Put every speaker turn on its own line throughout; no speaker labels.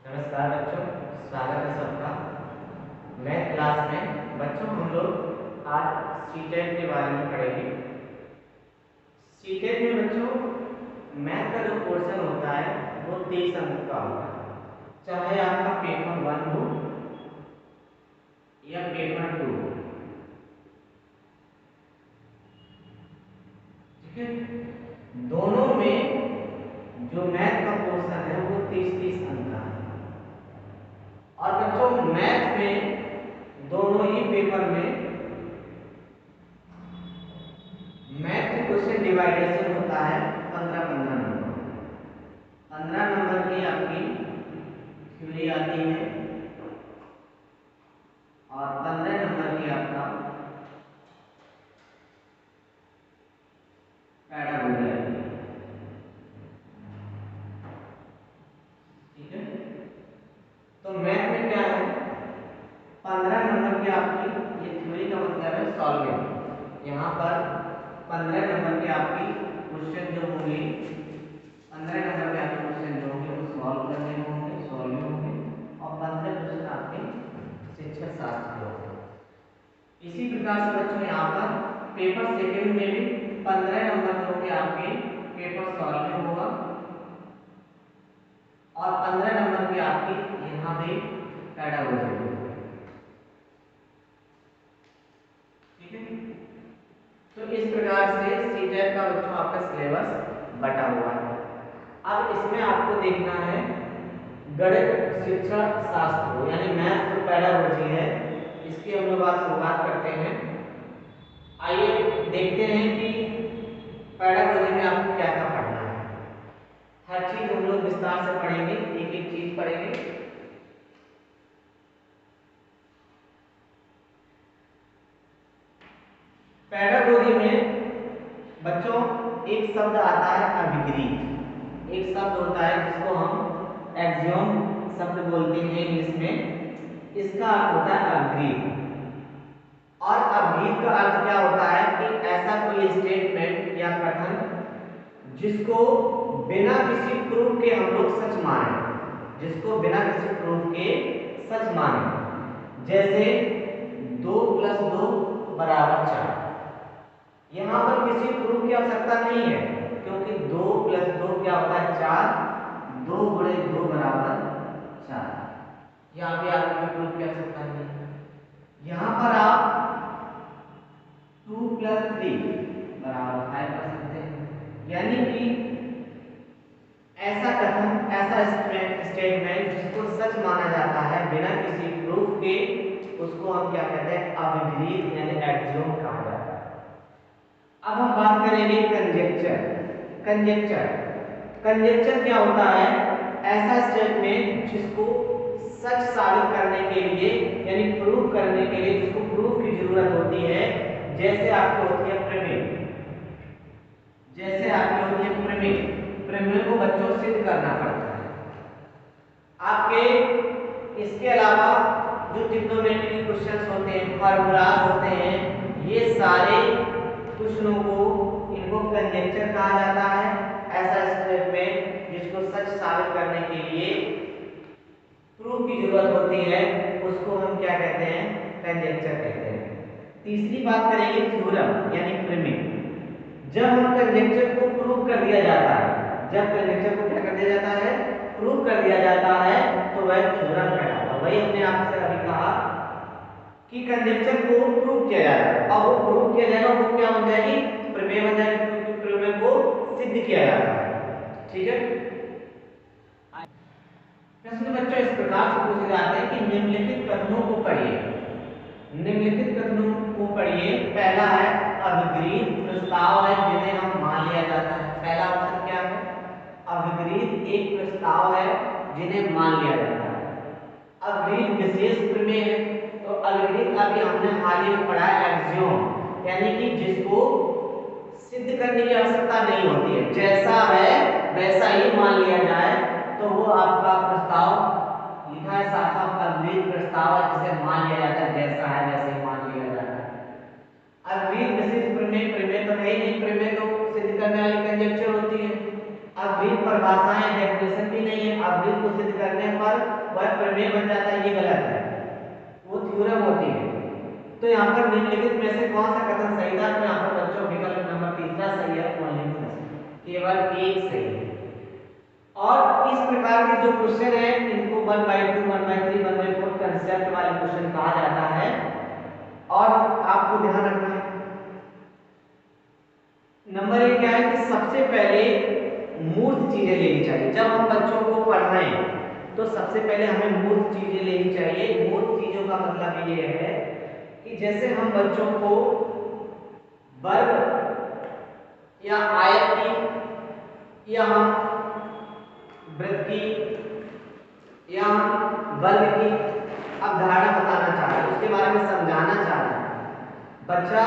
नमस्कार बच्चों, स्वागत है सबका। मैथ क्लास में बच्चों हम लोग आज सीटेट के बारे में पढ़ेंगे। सीटेट में बच्चों मैथ का जो पोर्शन होता है वो 23 अंक का होता है, चाहे आपका पेपर 1 हो या पेपर 2 हो। ठीक है, दोनों में जो मैथ का पोर्शन है वो 30-30 अंक का है। और बच्चों मैथ में दोनों ही पेपर में मैथ के क्वेश्चन डिवाइडेशन होता है 15-15 नंबर। 15 नंबर की आपकी थ्योरी आती है और 15 नंबर की आपका पैडागोजी आती है। ठीक है, तो मैथ में क्या है, 15 नंबर की आपकी ये थ्योरी का मतलब है सॉल्विंग। यहाँ पर 15 नंबर की आपकी क्वेश्चन जो होंगे, 15 नंबर के आपके क्वेश्चन जो होंगे वो सॉल्व करने होंगे, सॉल्व होंगे और 15 क्वेश्चन आपके शिक्षक शास्त्र के होंगे। इसी प्रकार से बच्चों यहाँ पर पेपर सेकंड में भी 15 नंबर जो कि आपके पेपर सॉल्व होगा और 15 नंबर की आपकी यहाँ भी पैडागोजी होगी। ठीक है, तो इस प्रकार से सीटेट का बच्चों आपका सिलेबस बटा हुआ है। अब इसमें आपको देखना है गणित शिक्षा शास्त्र यानी मैथ जो पैडागोजी है, इसकी हम लोग आज शुरुआत करते हैं। आइए देखते हैं कि पैडागोजी में आपको क्या क्या पढ़ना है। हर चीज हम लोग विस्तार से पढ़ेंगे, एक एक चीज पढ़ेंगे। पैडागोजी में बच्चों एक शब्द आता है अभिग्रीत। एक शब्द होता है जिसको हम एक्सियोम शब्द बोलते हैं इंग्लिश में, इसका अर्थ होता है अभिग्रीत। और अभिग्रीत का अर्थ क्या होता है कि ऐसा कोई स्टेटमेंट या कथन जिसको बिना किसी प्रूफ के हम लोग सच माने, जिसको बिना किसी प्रूफ के सच माने। जैसे 2 + 2 = 4। यहाँ पर किसी प्रूफ की आवश्यकता नहीं है क्योंकि 2 + 2 क्या होता है 4, 2 × 2 = 4। यहाँ पे आपको प्रूफ की आवश्यकता नहीं है। यहाँ पर आप 2 + 3 = 5 कर सकते हैं। यानी कि ऐसा कथन, ऐसा स्टेटमेंट जिसको सच माना जाता है बिना किसी प्रूफ के, उसको हम क्या कहते हैं, अभिग्रीत यानी एक्सियोम कहा जाता है। अब हम बात करेंगे कंजेक्चर। कंजेक्चर कंजेक्चर क्या होता है, ऐसा स्टेटमेंट जिसको सच साबित करने के लिए यानी प्रूफ करने के लिए जिसको प्रूफ की जरूरत होती है। जैसे आपको होती है प्रमेय, जैसे आपकी होती है प्रमेय। प्रमेय को बच्चों सिद्ध करना पड़ता है। आपके इसके अलावा जो ट्रिग्नोमेट्री क्वेश्चंस होते हैं, फार्मूलाज होते हैं, ये सारे क्वेश्चनों को इनको कंजेक्चर कहा जाता है। ऐसा स्टेटमेंट जिसको सच साबित करने के लिए प्रूफ की जरूरत होती है उसको हम क्या कहते हैं, कंजेक्चर कहते हैं। तीसरी बात करेंगे थ्योरम यानी प्रमेय। जब हम कंजेक्चर को प्रूव कर दिया जाता है, जब कंजेक्चर को क्या कर दिया जाता है, प्रूव कर दिया जाता है, तो वह थ्योरम कहलाता है। वही हमने आपसे अभी कहा कि कंजेक्चर को प्रूव किया जाएगा। अब वो प्रूव किया जाएगा, वो क्या बन जाएगी, प्रमेय बन जाएगी, क्योंकि प्रमेय को सिद्ध किया जाता है। ठीक है, प्रश्न बच्चों इस प्रकार से पूछे जाते हैं कि निम्नलिखित कथनों को पढ़िए। निम्नलिखित कथनों को पढ़िए। पहला है अभिग्रीत प्रस्ताव है जिन्हें हम मान लिया जाता है। पहला ऑप्शन क्या है, अभिग्रीत एक प्रस्ताव है जिन्हें मान लिया जाता है। अभिग्रीत विशेष प्रमेय है, तो अभिग्रीत अभी हमने हाल ही में पढ़ा है एक्सियोम, यानी कि जिसको सिद्ध करने की आवश्यकता नहीं होती है, जैसा है वैसा ही मान लिया जाए, तो वो आपका प्रस्ताव लिखा है साफ साफ अभिग्रीत प्रस्ताव है जिसे मान लिया जाता है, जैसा है वैसे ही मान लिया जाता है। अभिग्रीत विशेष प्रमेय, प्रमेय तो है ही नहीं, प्रमेय तो सिद्ध करने वाली कंजेक्चर होती है। अब अद्वित परिभाषाएं डेफिनेशन भी नहीं है, अद्वित को सिद्ध करने पर वह प्रमेय बन जाता है, ये गलत है, वो थ्योरम होती है। तो यहाँ पर निम्नलिखित में से कौन सा कथन सही था? तो यहाँ पर बच्चों विकल्प नंबर तीसरा सही है, केवल एक सही है। और इस प्रकार के जो क्वेश्चन है इनको 1/2, 1/3, 1/4 कंसेप्ट वाले क्वेश्चन कहा जाता है। और आपको ध्यान रखना है नंबर एक क्या है कि सबसे पहले मूर्त चीजें लेनी चाहिए। जब हम बच्चों को पढ़ाएं तो सबसे पहले हमें मूर्त चीजें लेनी चाहिए। मूर्त चीजों का मतलब ये है कि जैसे हम बच्चों को वर्ग या आयत की या हम वृत्त की या वर्ग की अवधारणा बताना चाह रहे हैं, उसके बारे में समझाना चाह रहे हैं। बच्चा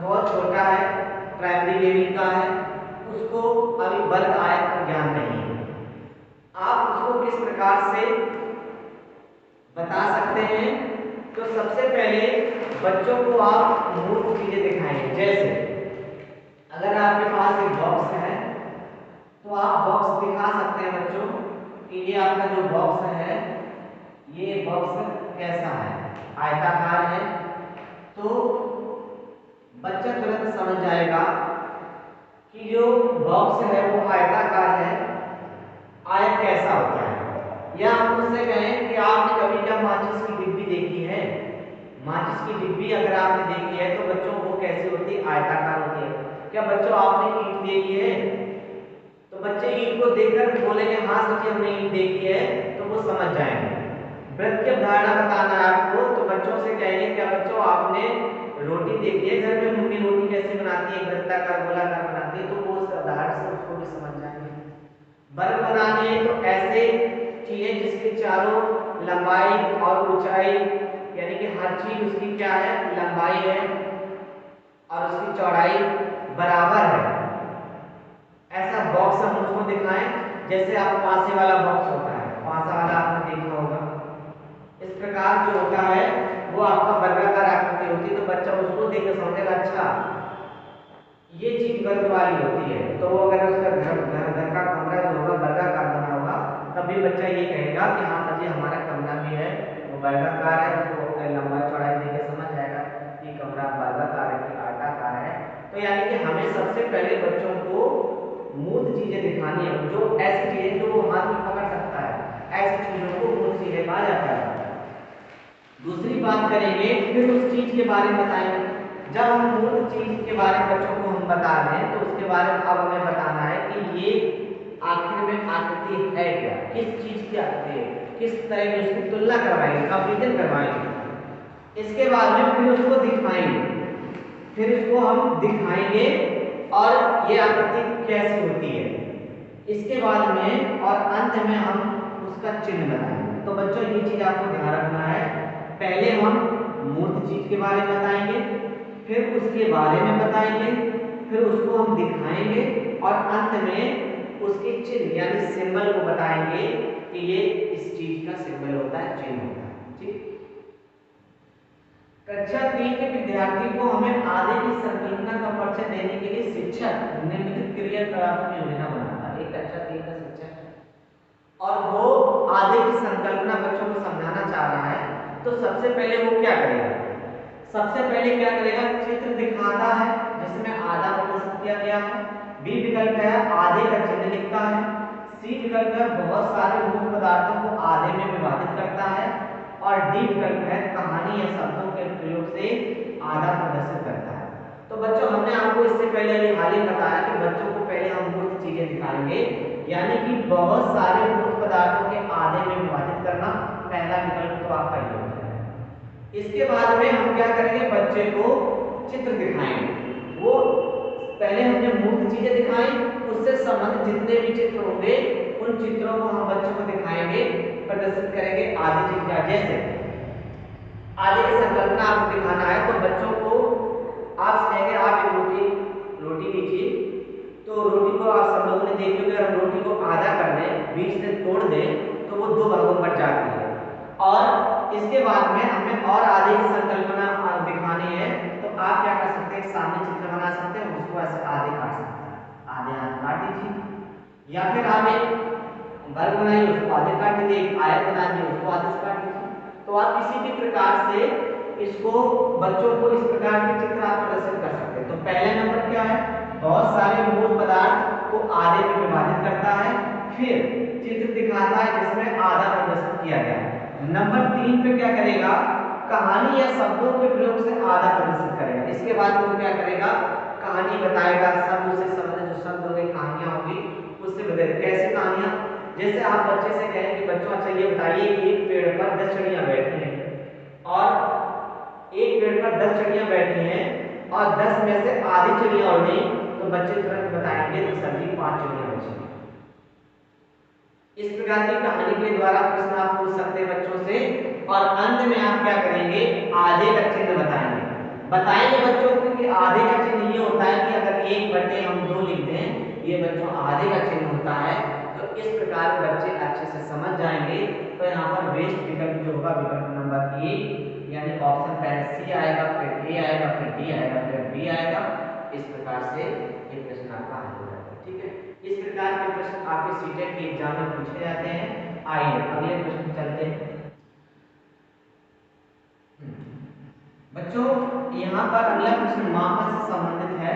बहुत छोटा है, प्राइमरी लेवल का है, उसको अभी वर्ग आयत का ज्ञान नहीं है। आप उसको किस प्रकार से बता सकते हैं? तो सबसे पहले बच्चों को आप मूर्त चीजें दिखाएंगे। जैसे अगर आपके पास एक बॉक्स है तो आप बॉक्स दिखा सकते हैं बच्चों कि ये आपका जो बॉक्स है, ये बॉक्स कैसा है, आयताकार है। तो बच्चा तुरंत समझ जाएगा कि जो बॉक्स है वो आयताकार है, आयत कैसा होता है। या हम उससे कहें कि आपने कभी क्या माचिस की डिब्बी देखी है? माचिस की डिब्बी अगर आपने देखी है तो बच्चों वो कैसी होती है? आयताकार होती है। क्या बच्चों आपने ईंट देखी है? तो बच्चे ईंट को देखकर बोलेंगे हाँ सच्ची हमने ईंट देखी है, तो वो समझ जाएंगे। वृत्त की अवधारणा बताना है आपको तो बच्चों से कहेंगे क्या बच्चों आपने रोटी देखी है? घर में मम्मी रोटी कैसे बनाती है, वृत्ताकार गोलाकार बनाती है, तो वो उस उदाहरण से उसको भी समझ जाएंगे। वर्ग बनाने हैं तो ऐसे चीजें जिसके चारों लंबाई और ऊंचाई यानी कि हर चीज उसकी क्या है, लंबाई है और उसकी चौड़ाई बराबर है, ऐसा बॉक्स हम उसको दिखाएं। जैसे आप पासे वाला बॉक्स होता है, पासा वाला आपने देखा होगा, इस प्रकार जो होता है वो आपका वर्गाकार आकृति होती है। तो बच्चा उसको देख के समझेगा अच्छा ये चीज वर्ग वाली होती है। तो वो अगर उसका घर का कमरा जो होगा वर्गाकार बना होगा तब भी बच्चा ये कहेगा कि हाँ सर जी हमारा कमरा भी है वो वर्गाकार है, उसको लंबाई चौड़ाई देख के समझ जाएगा कि कमरा वर्गाकार है कि आयताकार है। तो यानी कि हमें सबसे पहले बच्चों को मूर्त चीजें दिखानी है, जो ऐसी चीजें जो वो हाथ में पकड़ सकता है, ऐसी चीजों को मूर्त चीजें कहा जाता है। दूसरी बात करेंगे फिर उस चीज के बारे में बताएंगे। जब हम मूर्त चीज के बारे में बच्चों को हम बता रहे हैं तो उसके बारे में अब हमें बताना है कि ये आखिर में आकृति है क्या, किस चीज की आकृति है, किस तरह की उसकी तुलना करवाएंगे, कंपैरिजन करवाएंगे। इसके बाद में फिर उसको दिखाएंगे, फिर उसको हम दिखाएंगे और ये आकृति कैसी होती है। इसके बाद में और अंत में हम उसका चिन्ह बनाएंगे। तो बच्चों ये चीज आपको ध्यान रखना है, पहले हम मूर्त चीज के बारे में बताएंगे, फिर उसके बारे में बताएंगे, फिर उसको हम दिखाएंगे और अंत में उसके चिन्ह यानी सिंबल को बताएंगे कि ये इस चीज का सिंबल होता है, चिन्ह होता है। ठीक। कक्षा 3 के विद्यार्थी को हमें आधे की संकल्पना का परिचय देने के लिए शिक्षक निम्नलिखित क्रियाकलापों की योजना बनाता है। एक कक्षा 3 का शिक्षक और वो आधे की संकल्पना बच्चों को समझाना चाह रहा है। तो सबसे पहले वो क्या करेगा? सबसे पहले क्या करेगा? चित्र दिखाता है जिसमें आधा प्रदर्शित किया गया है। बी विकल्प है आधे का चिन्ह लिखता है। सी विकल्प है बहुत सारे मूल पदार्थों को आधे में विभाजित करता है और डी विकल्प है कहानी या शब्दों के प्रयोग से आधा प्रदर्शित करता है। तो बच्चों हमने आपको इससे पहले अभी हाल ही बताया कि बच्चों को पहले हम मूर्त चीजें दिखाएंगे, यानी कि बहुत सारे मूल पदार्थों के आधे में विभाजित करना, पहला विकल्प तो आपका ये होता है। इसके बाद में हम क्या करेंगे? बच्चे को चित्र दिखाएंगे। वो पहले हमने मूर्त चीजें दिखाई, उससे संबंधित जितने भी चित्र होंगे उन चित्रों को हम बच्चों को दिखाएंगे, प्रदर्शित करेंगे आधे चीज का। जैसे आधे की संकल्पना आपको दिखाना है तो बच्चों को आप कहेंगे आप एक रोटी लीजिए। तो रोटी को आप सब लोगों ने देखी होगी, अगर रोटी को आधा कर दें, बीच से तोड़ दें तो वो दो भागों में बट जाती है। और इसके बाद में हमें और आधे की संकल्पना दिखानी है तो आप क्या कर सकते हैं? सामने चित्र बना सकते हैं, उसको ऐसे आधे काट सकते हैं, आधे हाथ काट दीजिए। या फिर वर्ग बनाइए उसको आधे काट दीजिए, एक आयत बना दिए उसको आधे से काट दीजिए। तो आप किसी भी प्रकार से इसको बच्चों को इस प्रकार के चित्र आप प्रदर्शित कर सकते हैं। तो पहला नंबर क्या है, बहुत सारे मूल पदार्थ को आधे में विभाजित करता है, फिर चित्र दिखाता है जिसमें आधा प्रदर्शित किया गया है। नंबर 3 पे क्या करेगा, कहानी या शब्दों के प्रयोग से आधा प्रदर्शित करेगा। इसके बाद वो क्या करेगा, कहानी बताएगा, शब्द उसे समझ, जो शब्द होंगे कहानियां होंगी उससे बताएगा। कैसे कहानियां, जैसे आप बच्चे से कहें कि बच्चों अच्छा ये बताइए एक पेड़ पर 10 चिड़ियां बैठी हैं और एक पेड़ पर 10 चिड़ियां बैठी हैं और 10 में से आधी चिड़ियां उड़ गई, तो बच्चे तुरंत बताएंगे तो सर जी 5 चिड़ियां बची। इस प्रकार की कहानी के द्वारा प्रश्न आप पूछ सकते हैं बच्चों से, और अंत में आप क्या करेंगे, आधे का चिन्ह बताएंगे बच्चों को कि आधे का चिन्ह ये होता है कि अगर 1/2 हम 2 लिख दें, ये बच्चों आधे का चिन्ह होता है। तो इस प्रकार बच्चे अच्छे से समझ जाएंगे। तो यहाँ पर वेस्ट विकल्प जो होगा विकल्प नंबर ए, यानी ऑप्शन पहले सी आएगा, फिर ए आएगा, फिर डी आएगा, फिर बी आएगा। इस प्रकार से ये प्रश्न आपका हल हो जाएगा। ठीक है, इस प्रकार के प्रश्न आपके सीटेट के एग्जाम में पूछे जाते हैं। आइए अगले प्रश्न चलते हैं। बच्चों यहाँ पर अगला प्रश्न मापन से संबंधित है।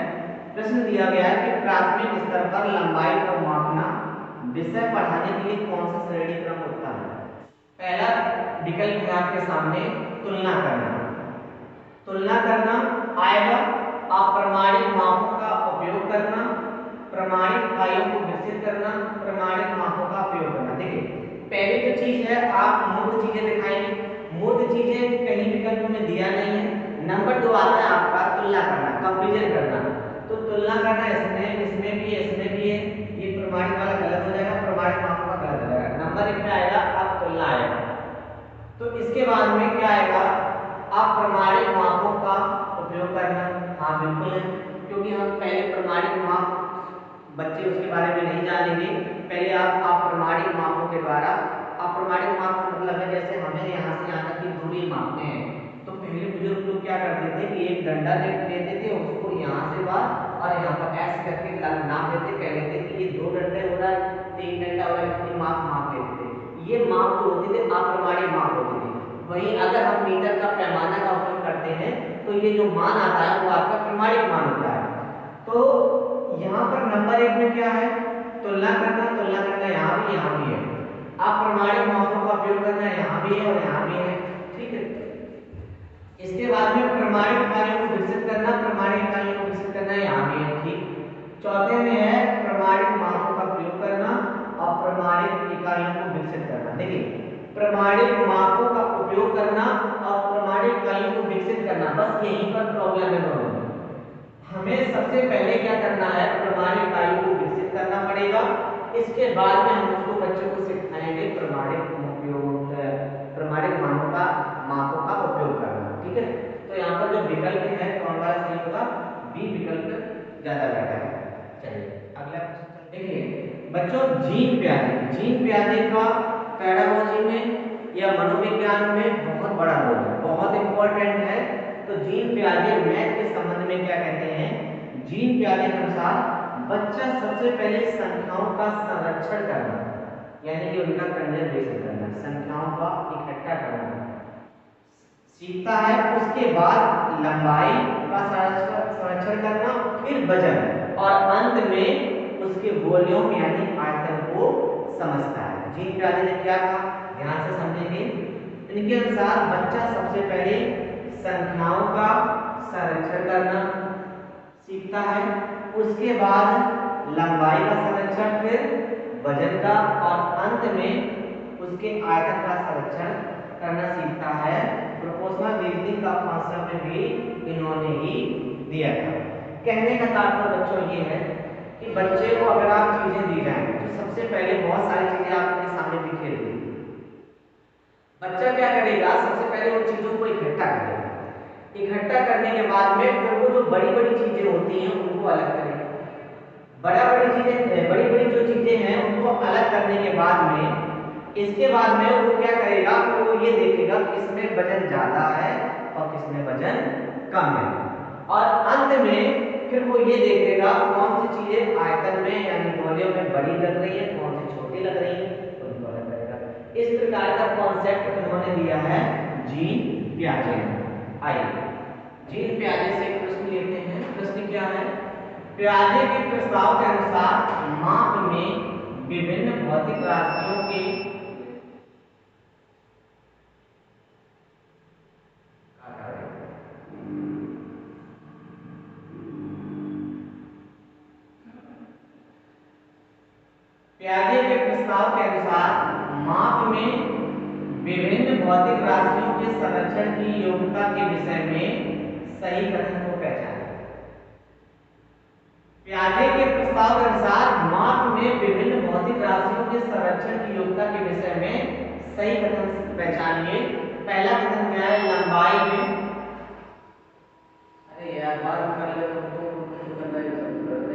प्रश्न दिया गया है कि प्राथमिक स्तर पर लंबाई को मापना विषय पढ़ाने के लिए कौन सा श्रेणी क्रम उत्तम है। पहला विकल्प है आपके सामने तुलना करना। तुलना करना आएगा, अप्रमाणिक मापों का उपयोग करना, प्रमाणिक इकाइयों को विकसित करना, प्रमाणिक मापों का उपयोग करना। देखिए पहली जो चीज है, आप मूर्त चीजें दिखाएंगे, मूर्त चीजें कहीं विकल्प में दिया नहीं है। नंबर 2 आता है आपका तुलना करना, कंपैरिजन करना। तो तुलना करना इसमें भी है, इसमें भी है, ये प्रमाणिक वाला गलत हो जाएगा, प्रमाणिक मापों का गलत हो जाएगा। नंबर 1 में आएगा अब तुलना आएगा। तो इसके बाद में क्या आएगा, अप्रमाणिक मापों का उपयोग करना। हाँ बिल्कुल है, क्योंकि हम पहले प्रमाणिक माप, बच्चे उसके बारे में नहीं जानेंगे। पहले आप अप्रमाणिक मापों के द्वारा, अप्रमाणिक माप का मतलब है जैसे हमें यहाँ से यहाँ तक की दूरी मापते हैं, तो पहले बुजुर्ग लोग क्या करते थे कि एक डंडा लेते थे, उसको यहाँ से बाहर और यहाँ पर ऐसे करके नाप देते, कह लेते कि ये 2 डंडे हो रहा है, 3 डंडा हो रहा है, इतनी माप लेते थे। ये माप जो होती थी अप्रमाणिक माप होती थी। वहीं अगर हम मीटर का पैमाना का उपयोग करते हैं तो ये जो मान आता है वो आपका प्रमाणिक मान होता है। तो यहाँ पर नंबर 1 में क्या है, तुलना करना यहाँ भी है। अप्रमाणिक मापों का उपयोग करना यहाँ भी है और यहाँ भी है। ठीक है, इसके बाद में प्रमाणिक इकाइयों को विकसित करना, प्रमाणिक इकाइयों को विकसित करना यहाँ भी है। ठीक, चौथे में है प्रमाणिक मापों का प्रयोग करना, अप्रमाणिक इकाइयों को विकसित करना। देखिए प्रमाणिक मापों का उपयोग करना और प्रमाणिक इकाइयों को विकसित करना, बस यहीं पर प्रॉब्लम है दोनों में। हमें सबसे पहले क्या करना है, प्रमाणिक इकाइयों को विकसित करना पड़ेगा। इसके बाद में हम उसको बच्चों को सिखाएंगे प्रमाणिक मानों का मापों का उपयोग करना। ठीक है, तो यहाँ पर जो विकल्प है कौन वाला सही होगा, बी विकल्प ज्यादा बेहतर है। चलिए अगला प्रश्न देखिए बच्चों, जीन प्याजे का पेडागोजी में या मनोविज्ञान में बहुत बड़ा रोल है, बहुत इंपॉर्टेंट है। तो जीन प्याजे मैथ के संबंध में क्या कहते हैं, जीन प्याजे के अनुसार बच्चा सबसे पहले संख्याओं का संरक्षण करना, यानी कि उनका कंजर्वेशन करना, संख्याओं का इकट्ठा करना सीखता है। उसके बाद लंबाई का संरक्षण करना, फिर वजन और अंत में उसके वॉल्यूम यानी आयतन को समझता है। जीन प्याजे ने क्या कहा, ध्यान से समझेंगे। इनके अनुसार बच्चा सबसे पहले संख्याओं का संरक्षण करना सीखता है, उसके बाद लंबाई का संरक्षण, फिर वजन का और अंत में उसके आयतन का संरक्षण करना सीखता है। प्रोपोर्शनल रीजनिंग का कॉन्सेप्ट भी इन्होंने ही दिया था। कहने का तात्पर्य बच्चों ये है कि बच्चे को अगर आप चीजें दी जाएं तो सबसे पहले बहुत सारी चीजें आपके सामने बिखेर दी, बच्चा क्या करेगा, सबसे पहले उन चीजों को इकट्ठा करेगा। इकट्ठा करने के बाद में फिर वो जो बड़ी बड़ी चीजें होती हैं उनको अलग करेगा। बड़ी बड़ी जो चीजें हैं उनको अलग करने के बाद में, इसके बाद में वो क्या करेगा, तो वो ये देखेगा किसमें वजन ज्यादा है और किसमें वजन कम है, और अंत में फिर वो ये देखेगा कौन सी चीजें आयतन में यानी वॉल्यूम में बड़ी लग रही है, कौन सी छोटी लग रही है। इस प्रकार का कॉन्सेप्ट उन्होंने दिया है जीन पियाजे ने। आइए जीन पियाजे से एक प्रश्न लेते हैं। प्रश्न क्या है? पियाजे के प्रस्ताव के अनुसार माप में विभिन्न भौतिक राशियों के पियाजे के प्रस्ताव के अनुसार माप में विभिन्न भौतिक राशियों के संरक्षण की योग्यता के विषय में सही कथन को पहचानें। पियाजे के प्रस्ताव के अनुसार माप में विभिन्न भौतिक राशियों के संरक्षण की योग्यता के विषय में सही कथन पहचानिए। पहला कथन क्या है? लंबाई में, अरे यार बात कर ले तो कर रहे हो, सब करते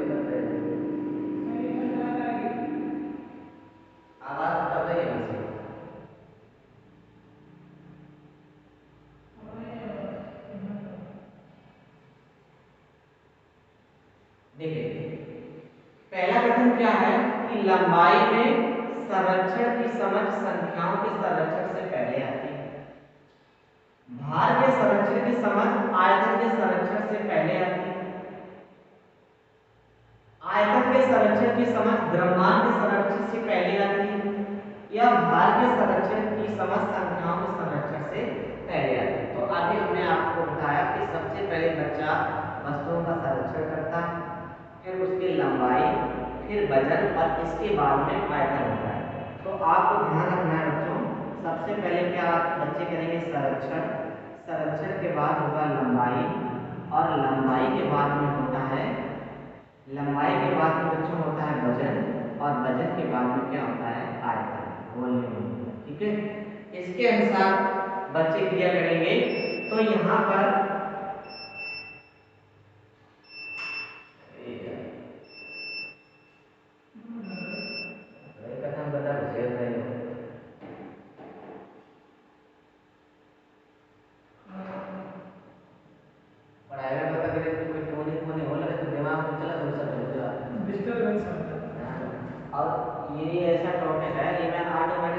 आवाज कर रही है वैसे। देखिए पहला कथन क्या है कि लंबाई में संरक्षण की समझ संख्याओं के संरक्षण से पहले आती है। भार के संरक्षण की समझ आयतन के संरक्षण से पहले आती है। आयतन के संरक्षण की समझ द्रव्यमान के संरक्षण से पहले आती है, या भार के संरक्षण की समझ संख्याओं के संरक्षण से पहले आती है। तो अभी हमने आपको बताया कि सबसे पहले बच्चा वस्तुओं का संरक्षण करता है, फिर उसकी लंबाई, फिर वजन और इसके बाद में आयतन होता है। तो आपको ध्यान रखना है बच्चों, सबसे पहले क्या बच्चे करेंगे? संरक्षण। संरक्षण के बाद होगा लंबाई, और लंबाई के बाद में होता है बच्चों होता है वजन, और वजन के बाद में क्या होता है? आयतन, वॉल्यूम। ठीक है, इसके अनुसार बच्चे क्रिया करेंगे। तो यहाँ पर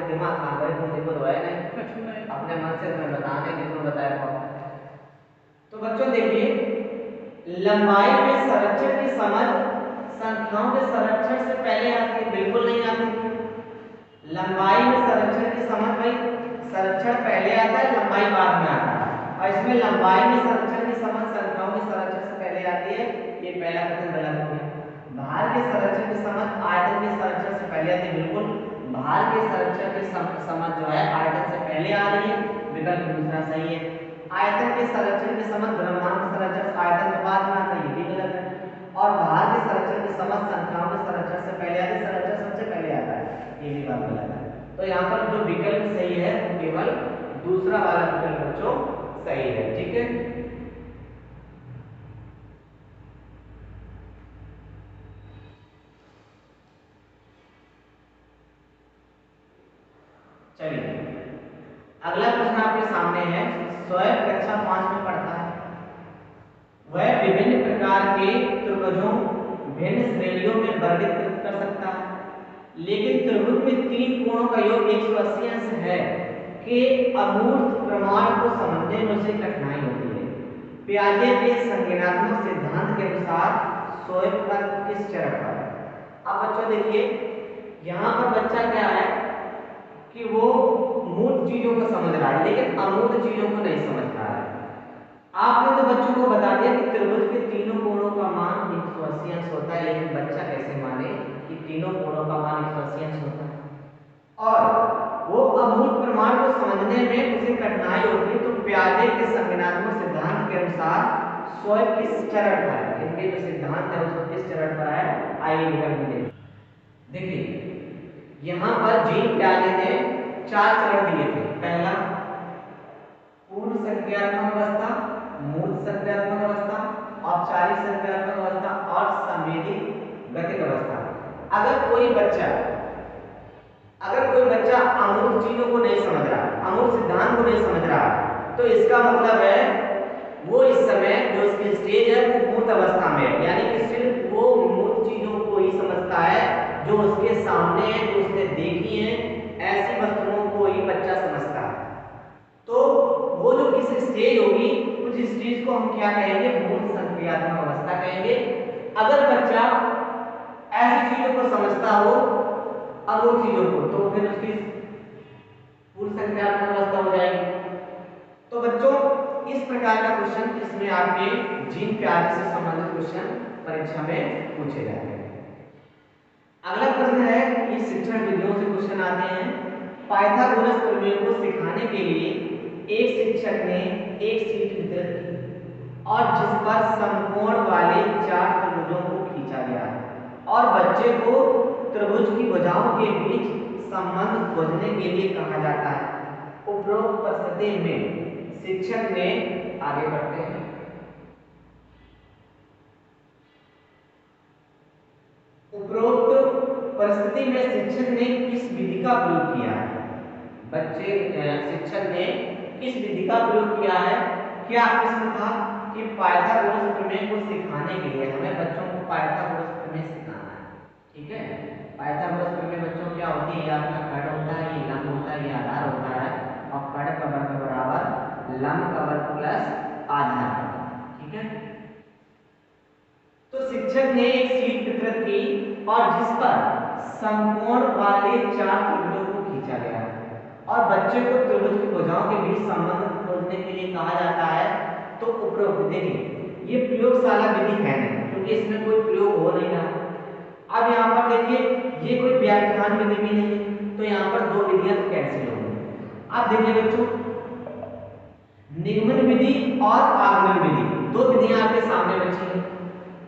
दिमाग काम करे, तुमको तो है नहीं, अपने मन से तुम्हें बताने के तुम बताया कौन। तो बच्चों देखिए, लंबाई में संरक्षण की समझ संख्याओं के संरक्षण से पहले आती है? बिल्कुल नहीं आती। लंबाई में संरक्षण की समझ, भाई संरक्षण पहले आता है, लंबाई बाद में आता है। और इसमें लंबाई में संरक्षण की समझ संख्याओं के संरक्षण से पहले आती है, ये पहला कथन गलत हो गया। भार के संरक्षण की समझ आयतन के संरक्षण से पहले आती है? बिल्कुल, भार के संरक्षण की समझ जो है आयतन से पहले आ रही है, विकल्प दूसरा सही है। आयतन के संरक्षण की समझ द्रव्यमान के संरक्षण आयतन के बाद में आता है, ये भी गलत है। और भार के संरक्षण की समझ संख्याओं के संरक्षण से पहले आती है, संरक्षण सबसे पहले आता है, ये भी बात गलत है। तो यहाँ पर जो विकल्प सही है वो केवल दूसरा वाला विकल्प बच्चों सही है। ठीक है, चलिए अगला प्रश्न आपके सामने है। स्वयं कक्षा 5 में पढ़ता है, वह विभिन्न प्रकार के त्रिभुजों भिन्न श्रेणियों में वर्गीकृत कर सकता है, लेकिन त्रिभुज में 3 कोणों का योग 180 अंश है के अमूर्त प्रमाण को समझने में उसे कठिनाई होती है। पियाजे के संज्ञानात्मक सिद्धांत के अनुसार स्वयं का किस चरण पर है? अब बच्चों देखिए, यहाँ पर बच्चा क्या है कि वो मूर्त चीजों को समझ रहा है, लेकिन अमूर्त चीजों को नहीं समझ रहा है। आपने तो बच्चों को बता दिया कि त्रिभुज के तीनों कोणों का मान 180 अंश होता है, लेकिन बच्चा कैसे माने कि तीनों कोणों का मान 180 अंश होता है? और वो अमूर्त प्रमाण को समझने में उसे कठिनाई होती है। तो पियाजे के संज्ञानात्मक सिद्धांत के अनुसार स्वयं किस चरण पर है? इनके जो सिद्धांत है उसको किस चरण पर है? आइए विकल्प में देखिए, यहाँ पर जीन पियाजे ने 4 चरण दिए थे। पहला पूर्ण संज्ञानात्मक अवस्था, मूर्त संज्ञानात्मक अवस्था, औपचारिक संज्ञानात्मक अवस्था और संवेदी गतिक अवस्था। अगर कोई बच्चा अमूर्त चीजों को नहीं समझ रहा, अमूर्त सिद्धांत को नहीं समझ रहा, तो इसका मतलब है वो इस समय जो उसकी स्टेज है वो मूर्त अवस्था में है, यानी कि सिर्फ वो मूर्त चीजों को ही समझता है जो उसके सामने है, जो उसने देखी है। ऐसी वस्तुओं को हम क्या कहेंगे, मूल संक्रियात्मक अवस्था कहेंगे। अगर बच्चा ऐसी चीजों को समझता हो, अमूल चीजों को, तो फिर उसकी मूल संक्रियात्मक अवस्था हो जाएगी। तो बच्चों इस प्रकार का क्वेश्चन इसमें आपके जीन कार्य से संबंधित क्वेश्चन परीक्षा में पूछे जाते हैं। अगला प्रश्न है कि शिक्षण विधियों से क्वेश्चन आते हैं। पाइथागोरस प्रमेय को सिखाने के लिए एक शिक्षक ने एक शीट वितरित की और जिस पर समकोण वाले 4 त्रिभुजों को खींचा गया और बच्चे को त्रिभुज की भुजाओं के बीच संबंध खोजने के लिए कहा जाता है। उपरोक्त परिस्थिति में शिक्षक ने, आगे बढ़ते हैं, उपरोक्त परिस्थिति में शिक्षक ने किस विधि का प्रयोग किया है? शिक्षक ने किस विधि का प्रयोग किया है? क्या प्रश्न था कि पाइथागोरस प्रमेय को सिखाने के लिए हमें बच्चों को पाइथागोरस प्रमेय सिखाना है। ठीक है, पाइथागोरस प्रमेय बच्चों क्या होती है? ये आपका कर्ण होता है, ये लंब होता है, ये आधार होता है और कर्ण का वर्ग बराबर लंब का वर्ग प्लस आधार का वर्ग। ठीक है, तो शिक्षक ने एक शीट वितरित की और जिस पर समकोण वाले 4 त्रिभुजों को खींचा गया और बच्चे को त्रिभुज की भुजाओं के बीच संबंध खोजने के लिए कहा जाता है। तो उपरोक्त, देखिए ये प्रयोगशाला विधि है नहीं, क्योंकि इसमें कोई प्रयोग हो नहीं रहा। अब यहाँ पर देखिए ये कोई व्याख्यान विधि भी नहीं है, तो यहाँ पर 2 विधियां तो कैंसिल होंगी। अब देखिए बच्चों, निगमन विधि और आगमन विधि, 2 विधियां आपके सामने बची हैं।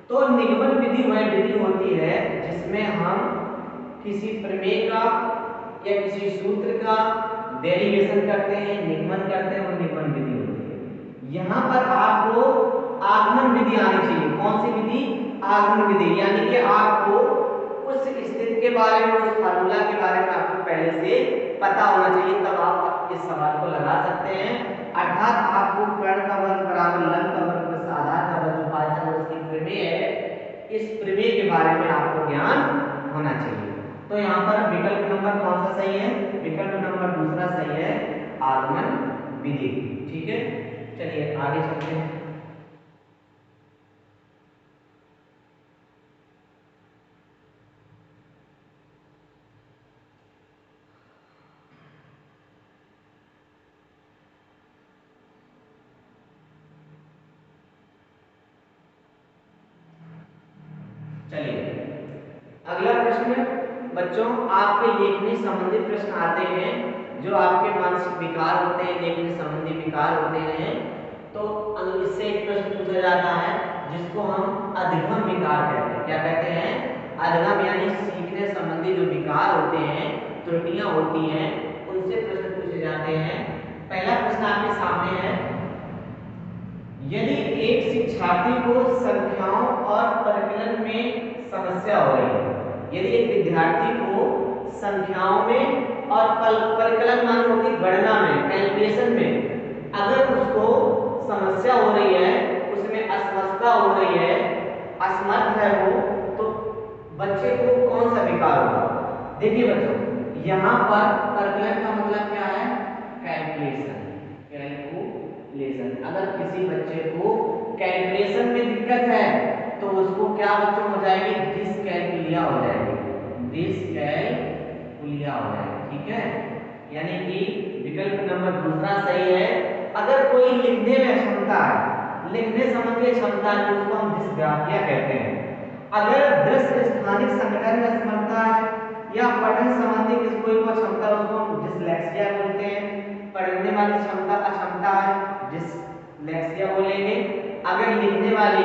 तो निगमन विधि वह विधि होती है जिसमें हम किसी प्रमेय का या किसी सूत्र का डेरिवेशन करते हैं, निगमन करते हैं, वो निगमन विधि होती है। यहाँ पर आपको आगमन विधि आनी चाहिए। कौन सी विधि? आगमन विधि, यानी कि आपको उस स्थिति के बारे में, उस फार्मूला के बारे में आपको पहले से पता होना चाहिए, तब आप इस सवाल को लगा सकते हैं। अर्थात आपको कर्ण का वर्ग बराबर लंब का वर्ग प्लस आधार का वर्ग, जो पाइथागोरस की प्रमेय है, इस प्रमेय के बारे में आपको ज्ञान होना चाहिए। तो यहाँ पर विकल्प नंबर कौन सा सही है? विकल्प नंबर दूसरा सही है, आगमन विधि। ठीक है, चलिए आगे चलते हैं। चलिए अगला प्रश्न बच्चों, आपके लेखनी संबंधी प्रश्न आते हैं, जो आपके मानसिक विकार होते हैं, लेखनी संबंधी विकार होते हैं। तो इससे एक प्रश्न पूछा जाता है जिसको हम अधिगम विकार कहते हैं। क्या कहते हैं? अधिगम, यानी सीखने संबंधी जो विकार होते हैं, त्रुटियां होती हैं, उनसे प्रश्न पूछे जाते हैं। पहला प्रश्न आपके सामने है, यदि एक शिक्षार्थी को संख्याओं और परिकलन में समस्या हो रही है, यदि एक विद्यार्थी को संख्याओं में और परिकलन मान होती गणना में, कैलकुलेशन में अगर उसको समस्या हो रही है, उसमें असमर्थता हो रही है, असमर्थ है वो, तो बच्चे को कौन सा विकार होगा? देखिए बच्चों, यहाँ पर परिकलन का मतलब क्या है? कैलकुलेशन। कैलकुलेशन, अगर किसी बच्चे को कैलकुलेशन में दिक्कत है तो उसको क्या बच्चों हो जाएगी? डिसकैलकुलिया हो जाएगी, डिसकैलकुलिया हो जाएगी। ठीक है, यानी कि विकल्प नंबर दूसरा सही है। अगर कोई लिखने में क्षमता है, लिखने संबंधी क्षमता है, तो उसको हम डिसग्राफिया कहते हैं। अगर दृश्य स्थानिक संगठन में असमर्थता है या पठन संबंधी किसी कोई क्षमता, उसको हम डिसलेक्सिया बोलते हैं। पढ़ने वाली क्षमता अक्षमता है, डिसलेक्सिया बोलेंगे। अगर लिखने वाली,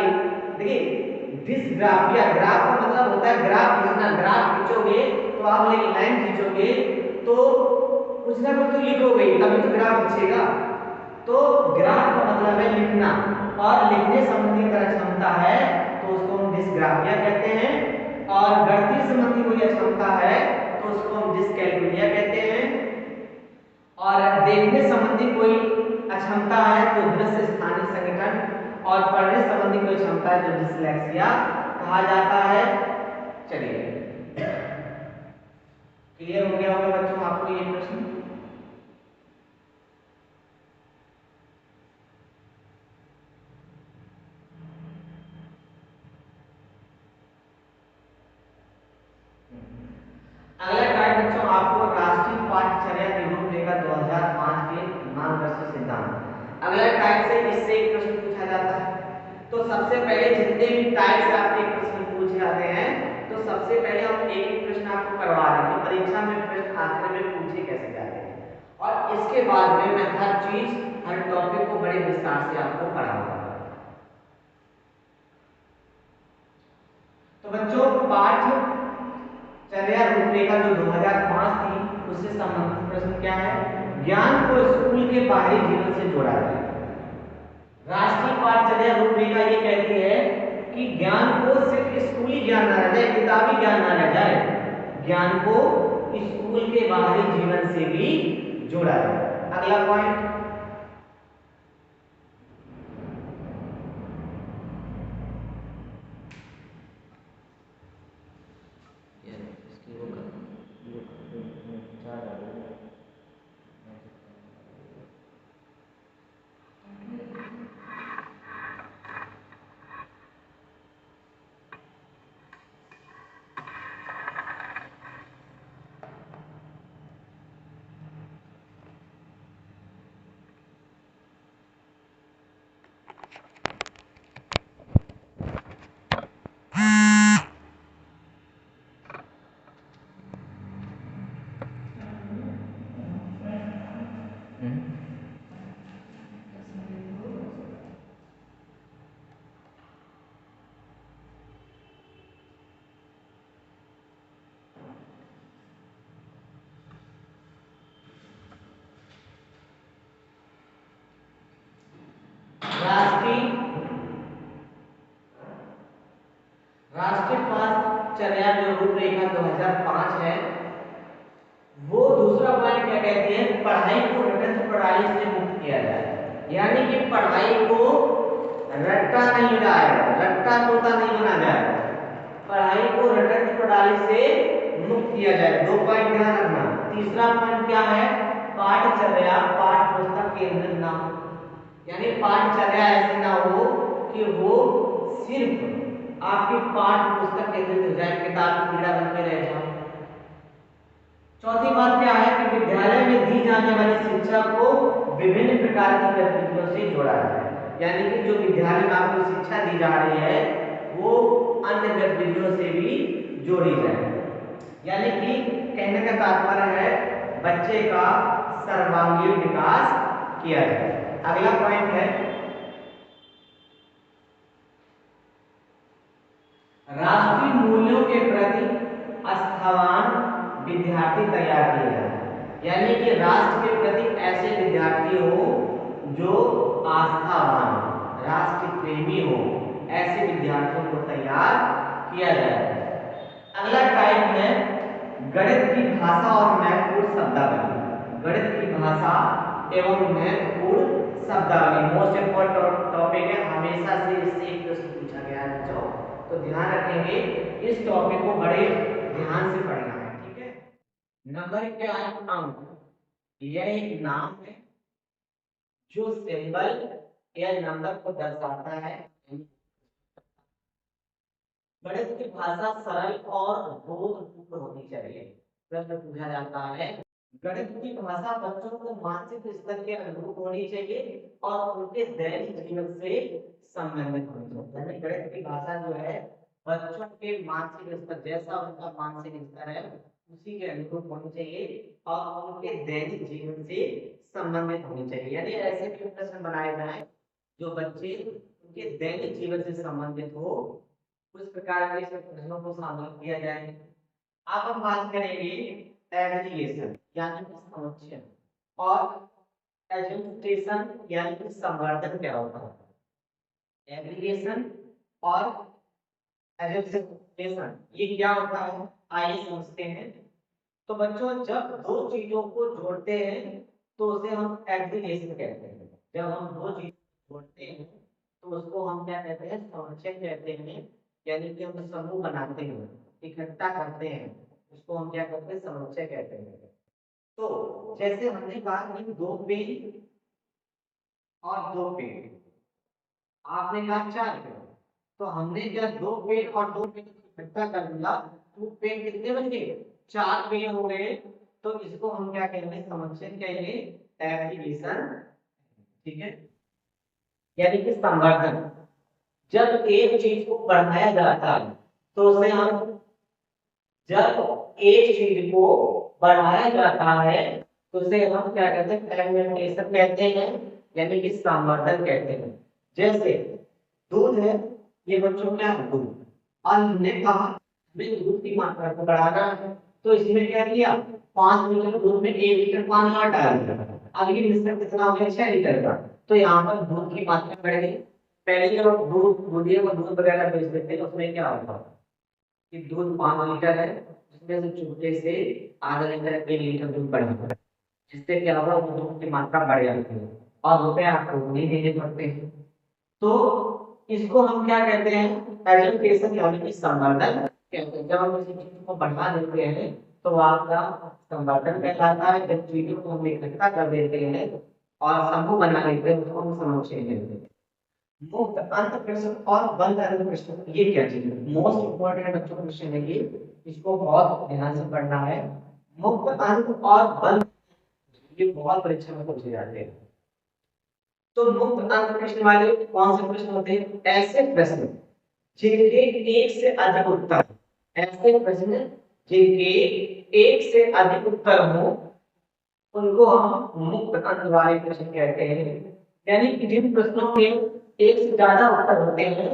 देखिए डिसग्राफिया, ग्राफ का मतलब होता है ग्राफ खींचना। ग्राफ खींचोगे तो आप एक लाइन खींचोगे तो कुछ ना कुछ तो लिखोगे, तभी तो ग्राफ खींचेगा। तो ग्राफ का मतलब है लिखना, और लिखने संबंधी अगर क्षमता है तो उसको हम डिसग्राफिया कहते हैं। और गणितीय संबंधी कोई क्षमता है तो उसको हम डिसकैलकुलिया कहते हैं। और देखने संबंधी कोई अक्षमता है तो दृश्य स्थानिक संगठन, और पढ़ने संबंधी कोई क्षमता है तो डिसलेक्सिया कहा जाता है। चलिए क्लियर हो गया होगा बच्चों आपको ये प्रश्न? से एक प्रश्न पूछा जाता है। तो सबसे पहले जितने भी टाइप से आपके प्रश्न पूछे जाते हैं, तो सबसे पहले हम एक एक प्रश्न आपको करवा रहे हैं परीक्षा में प्रश्न आखिर में पूछे कैसे जाते हैं, और इसके बाद में मैं हर चीज हर टॉपिक को बड़े विस्तार से आपको पढ़ाऊंगा। तो बच्चों, पाठ चर्या रूपरेखा जो 2005 थी उससे संबंधित प्रश्न क्या है? ज्ञान को स्कूल के बाहरी जीवन से जोड़ा जाए। राष्ट्रीय पाठचर्या रूपरेखा ये कहती है कि ज्ञान को सिर्फ स्कूली ज्ञान ना रह जाए, किताबी ज्ञान ना रह जाए, ज्ञान को स्कूल के बाहरी जीवन से भी जोड़ा जाए। अगला पॉइंट, राष्ट्रीय पाठचर्या जो रूपरेखा 2005 है, वो दूसरा पॉइंट क्या कहती है? पढ़ाई को रटंत प्रणाली से मुक्त किया जाए, यानी कि पढ़ाई को रट्टा नहीं बनाया, रट्टा तोता नहीं बना जाए, पढ़ाई को रटंत प्रणाली से मुक्त किया जाए। दो पॉइंट ध्यान रखना। तीसरा पॉइंट क्या है? पाठचर्या पाठ पुस्तक केंद्रित ना हो, यानी पाठचर्या ऐसी ना हो कि वो सिर्फ आपकी पाठ पुस्तक केंद्रित हो जाए, किताब की कीड़ा बन के रह जाए। चौथी बात क्या है कि विद्यालय में दी जाने वाली शिक्षा को विभिन्न प्रकार की गतिविधियों से जोड़ा जाए, यानी कि जो विद्यालय में आपको शिक्षा दी जा रही है वो अन्य गतिविधियों से भी जोड़ी जाए, यानी कि कहने का तात्पर्य है बच्चे का सर्वांगीण विकास किया जाए। अगला पॉइंट है राष्ट्रीय मूल्यों के प्रति आस्थावान विद्यार्थी तैयार किए जाए, यानी कि राष्ट्र के प्रति ऐसे विद्यार्थी हो जो आस्थावान, राष्ट्र प्रेमी हो, ऐसे विद्यार्थियों को तैयार किया जाए। अगला टाइप है गणित की भाषा और महत्वपूर्ण शब्दावली। गणित की भाषा एवं महत्वपूर्ण शब्दावली मोस्ट इंपोर्टेंट टॉपिक है, हमेशा से इससे एक प्रश्न पूछा गया है बच्चों, तो ध्यान रखेंगे इस टॉपिक को बड़े ध्यान से पढ़ना है, ठीक है। नंबर क्या है? अंक। यह एक नाम है जो सिंबल या नंबर को दर्शाता है। गणित की भाषा सरल और बोधपूर्ण होनी चाहिए। प्रश्न पूछा जाता है गणित की भाषा बच्चों को मानसिक स्तर के अनुरूप होनी चाहिए और उनके दैनिक जीवन से संबंधित होनी चाहिए। गणित की भाषा जो है बच्चों के मानसिक स्तर, जैसा उनका मानसिक स्तर है उसी के अनुरूप होनी चाहिए और उनके दैनिक जीवन से संबंधित होनी चाहिए, यानी ऐसे भी प्रश्न बनाए जाए जो बच्चे उनके दैनिक जीवन से संबंधित हो, उस प्रकार के प्रश्नों को शामिल किया जाए। अब हम बात करेंगे एग्रीगेशन यानी कि समुच्चय और एजुकेशन यानी कि संवर्धन क्या होता है। एग्रीगेशन और एजुकेशन ये क्या होता है, आइए समझते हैं। तो बच्चों, जब दो चीजों को जोड़ते हैं तो उसे हम एग्रीगेशन कहते हैं। जब हम दो चीज जोड़ते हैं तो उसको हम क्या कहते हैं? समुच्चय कहते हैं, यानी कि हम समूह बनाते हैं, इकट्ठा करते हैं, उसको हम क्या कहते हैं? समुच्चय कहते हैं। तो जैसे हमने कहा कि दो पेन और दो पेन, आपने कहा चार पेन, तो हमने जब दो पेन और दो पेन इकट्ठा कर दिया तो पेन कितने बन गए? चार पेन हो गए। तो इसको हम क्या कहेंगे? समुच्चय कहेंगे, एग्रीगेशन, ठीक है। यानी कि संवर्धन। जब एक चीज को बढ़ाया जाता है तो उसे हम जब एक चीज को बढ़ाया जाता है तो उसे हम क्या कहते हैं, फ्रेगमेंटेशन कहते हैं, यानी कि संवर्धन कहते हैं। जैसे दूध है, ये बच्चों क्या है, दूध। और हमने कहा हमें दूध की मात्रा को बढ़ाना है, तो इसमें क्या किया, 5 लीटर दूध में 1 लीटर पानी और डाल दिया। अब ये मिश्रण कितना हो गया, 6 लीटर का। तो यहाँ पर दूध की मात्रा बढ़ गई। पहले जब दूधिया को दूध वगैरह बेच देते हैं उसमें क्या होता है कि दूध 5 लीटर है, उसमें से चुटके से आधा लीटर 1 लीटर दूध बढ़ा है, जिससे क्या होगा, वो दूध की मात्रा बढ़ जाती है और रुपए आपको नहीं देने पड़ते हैं। तो इसको हम क्या कहते हैं, एजुकेशन यानी कि संवर्धन कहते हैं। जब हम किसी चीज को बढ़ा देते हैं तो आपका संवर्धन कहलाता है। जब चीजों को हम इकट्ठा कर देते हैं और समूह बना लेते हैं उसको हम समुच्चय कहते हैं। मुक्त अंत प्रश्न और बंद अंत प्रश्न, ये क्या चीज है, मोस्ट इम्पोर्टेंट बच्चों का क्वेश्चन है ये, इसको बहुत ध्यान से पढ़ना है। मुक्त अंत और बंद, ये बहुत परीक्षा में पूछे जाते हैं। तो मुक्त अंत प्रश्न वाले कौन से प्रश्न होते हैं, ऐसे प्रश्न जिनके एक से अधिक उत्तर, ऐसे प्रश्न जिनके एक से अधिक उत्तर हो उनको हम मुक्त अंत वाले प्रश्न कहते हैं। यानी कि जिन प्रश्नों के एक से ज्यादा उत्तर होते हैं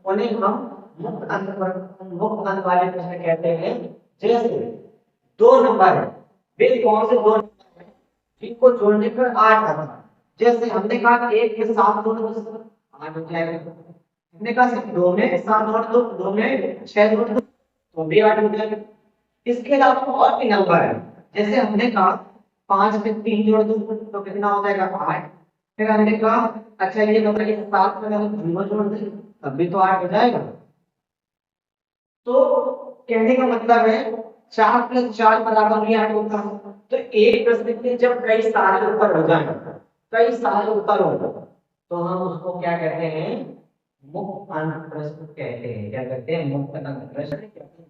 उन्हें हम मुक्त अंत वाले प्रश्न कहते हैं। जैसे 2 नंबर है, वे कौन से 2 नंबर हैं जिनको जोड़ने पर 8 आता है। जैसे हमने कहा 1 के साथ जोड़ो तो 8 हो जाएगा। हमने कहा सिर्फ 2 में 7 जोड़ दो, 2 में 6 जोड़ दो तो भी 8 हो जाएगा। इसके अलावा और भी नंबर है, जैसे हमने कहा 5 में 3 जोड़ दो तो कितना हो जाएगा, 8। फिर हमने कहा अच्छा ये नंबर के साथ में हम 0 जोड़ दें तब भी तो 8 हो जाएगा। तो कहने का मतलब है 4 + 4 बराबर भी 8 होता है। तो एक प्रश्न के जब कई सारे उत्तर हो जाएं, कई सारे उत्तर हो तो हम उसको क्या कहते हैं, मुक्त अंत प्रश्न कहते हैं। क्या कहते हैं, मुक्त अंत प्रश्न कहते हैं।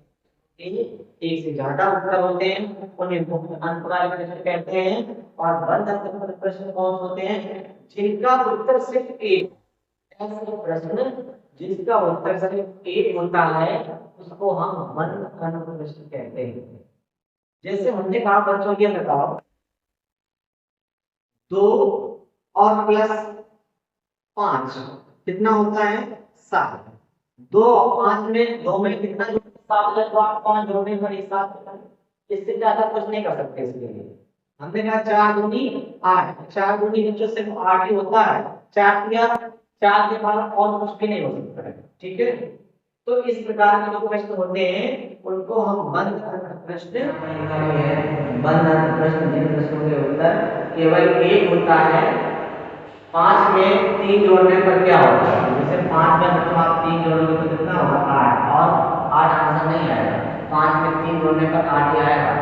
एक से ज्यादा उत्तर होते हैं उन्हें मुक्त अंत वाले प्रश्न कहते हैं। और बंद अंत प्रश्न कौन होते हैं, जिनका उत्तर सिर्फ एक, ऐसे प्रश्न जिसका उत्तर सिर्फ एक होता है उसको हम बंद अंत प्रश्न कहते हैं। जैसे हमने कहा बच्चों ये बताओ 2 और +5 कितना होता है, 7। 2 और 5 में 2 में कितना जोड़, 7 है तो आप 5 जोड़ने पर 7। इससे ज्यादा कुछ नहीं कर सकते इसके लिए। हमने कहा 4 दूनी 8, 4 दूनी बच्चों सिर्फ 8 ही होता है। 4 किया, 4 के बाद और कुछ भी नहीं हो सकता है, ठीक है। तो इस प्रकार के जो प्रश्न होते हैं उनको हम बंद अंत प्रश्न, बंद अंत प्रश्न, जिन प्रश्नों के उत्तर केवल एक होता है। 5 में 3 जोड़ने पर क्या होगा, जैसे 5 में बच्चों आप 3 जोड़ोगे तो कितना होगा, 8। और 8 आंसर नहीं आएगा, 5 में 3 जोड़ने पर 8 ही आएगा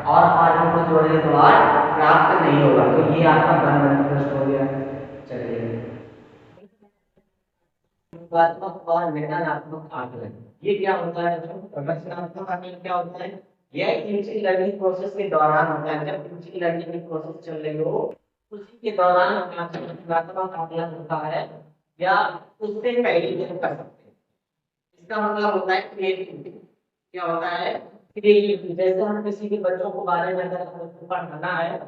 और 5 में कुछ जोड़ने के बाद प्राप्त नहीं होगा। तो ये आपका बंद अंत प्रश्न हो गया। चलिए रचनात्मक और निर्णयात्मक आकलन, ये क्या होता है, रचनात्मक आकलन क्या होता है, यह टीचिंग लर्निंग प्रोसेस के दौरान होता है। जब टीचिंग लर्निंग की प्रोसेस चल रही हो उसी के दौरान रचनात्मक आकलन होता है, या उससे पहले भी हम कर सकते हैं। इसका मतलब होता है क्रिएटिविटी। क्या होता है, क्रिएटिविटी। जैसे हम किसी भी बच्चों को बारे में अगर हमको पढ़ाना है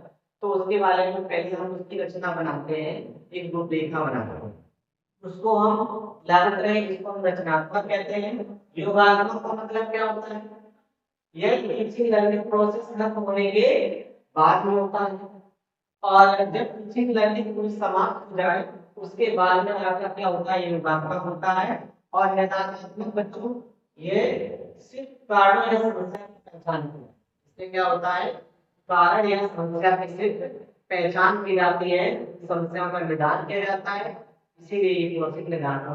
तो उसके बारे में पहले हम उसकी रचना बनाते हैं, एक रूपरेखा बनाते हैं, उसको हम लागू करें, इसको हम रचनात्मक कहते हैं। योगात्मक का मतलब क्या होता है, यह टीचिंग लर्निंग प्रोसेस खत्म होने के बाद में होता है। और जब टीचिंग लर्निंग पूरी समाप्त हो जाए उसके बाद में आपका क्या होता है, योगात्मक होता है। और निर्णयात्मक बच्चों ये सिर्फ कारण या समस्या की पहचान की, इससे क्या होता है, कारण या समस्या की सिर्फ पहचान की जाती है, समस्या का निदान किया जाता है, इसीलिए ये प्रोसेस निर्धारण